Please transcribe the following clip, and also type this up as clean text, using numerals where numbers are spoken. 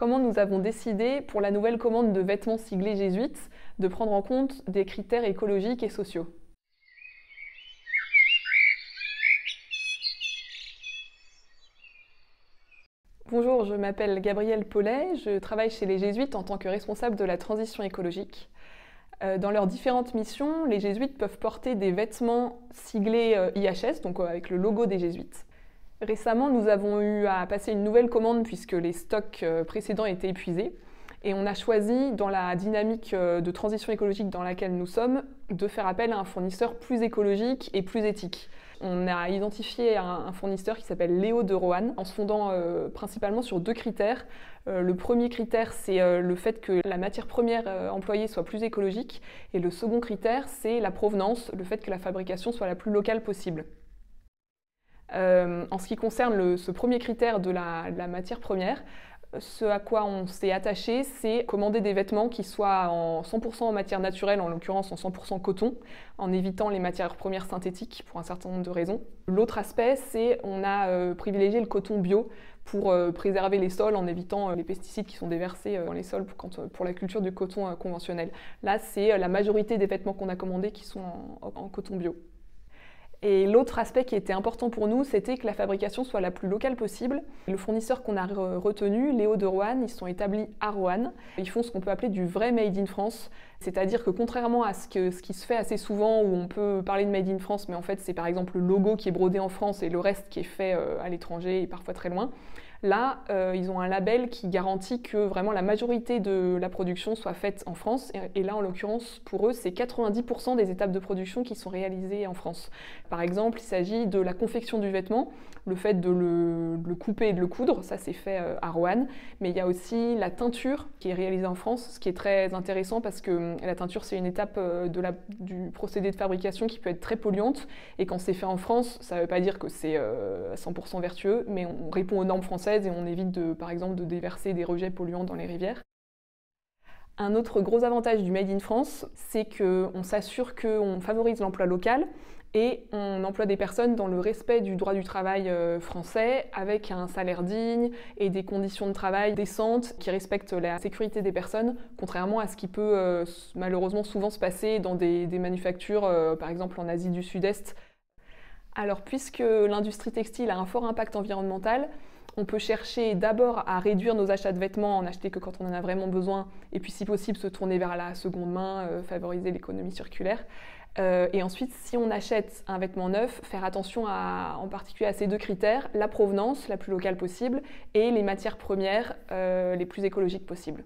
comment nous avons décidé, pour la nouvelle commande de vêtements siglés jésuites, de prendre en compte des critères écologiques et sociaux. Bonjour, je m'appelle Gabrielle Paulet, je travaille chez les Jésuites en tant que responsable de la transition écologique. Dans leurs différentes missions, les Jésuites peuvent porter des vêtements siglés IHS, donc avec le logo des Jésuites. Récemment, nous avons eu à passer une nouvelle commande puisque les stocks précédents étaient épuisés. Et on a choisi, dans la dynamique de transition écologique dans laquelle nous sommes, de faire appel à un fournisseur plus écologique et plus éthique. On a identifié un fournisseur qui s'appelle Léo de Roanne, en se fondant principalement sur deux critères. Le premier critère, c'est le fait que la matière première employée soit plus écologique. Et le second critère, c'est la provenance, le fait que la fabrication soit la plus locale possible. En ce qui concerne ce premier critère de la matière première, ce à quoi on s'est attaché, c'est commander des vêtements qui soient en 100% en matière naturelle, en l'occurrence en 100% coton, en évitant les matières premières synthétiques pour un certain nombre de raisons. L'autre aspect, c'est qu'on a privilégié le coton bio pour préserver les sols en évitant les pesticides qui sont déversés dans les sols pour la culture du coton conventionnel. Là, c'est la majorité des vêtements qu'on a commandés qui sont en coton bio. Et l'autre aspect qui était important pour nous, c'était que la fabrication soit la plus locale possible. Le fournisseur qu'on a retenu, Léo de Roanne, ils sont établis à Roanne. Ils font ce qu'on peut appeler du vrai Made in France. C'est-à-dire que contrairement à ce qui se fait assez souvent, où on peut parler de Made in France, mais en fait c'est par exemple le logo qui est brodé en France et le reste qui est fait à l'étranger et parfois très loin, là, ils ont un label qui garantit que vraiment la majorité de la production soit faite en France. Et là, en l'occurrence, pour eux, c'est 90% des étapes de production qui sont réalisées en France. Par exemple, il s'agit de la confection du vêtement, le fait de le couper et de le coudre, ça c'est fait à Roanne. Mais il y a aussi la teinture qui est réalisée en France, ce qui est très intéressant parce que la teinture, c'est une étape du procédé de fabrication qui peut être très polluante. Et quand c'est fait en France, ça ne veut pas dire que c'est 100% vertueux, mais on répond aux normes françaises et on évite, par exemple, de déverser des rejets polluants dans les rivières. Un autre gros avantage du Made in France, c'est qu'on s'assure qu'on favorise l'emploi local et on emploie des personnes dans le respect du droit du travail français, avec un salaire digne et des conditions de travail décentes qui respectent la sécurité des personnes, contrairement à ce qui peut malheureusement souvent se passer dans des manufactures, par exemple en Asie du Sud-Est. Alors, puisque l'industrie textile a un fort impact environnemental, on peut chercher d'abord à réduire nos achats de vêtements, en acheter que quand on en a vraiment besoin, et puis si possible se tourner vers la seconde main, favoriser l'économie circulaire. Et ensuite, si on achète un vêtement neuf, faire attention en particulier à ces deux critères, la provenance la plus locale possible et les matières premières les plus écologiques possibles.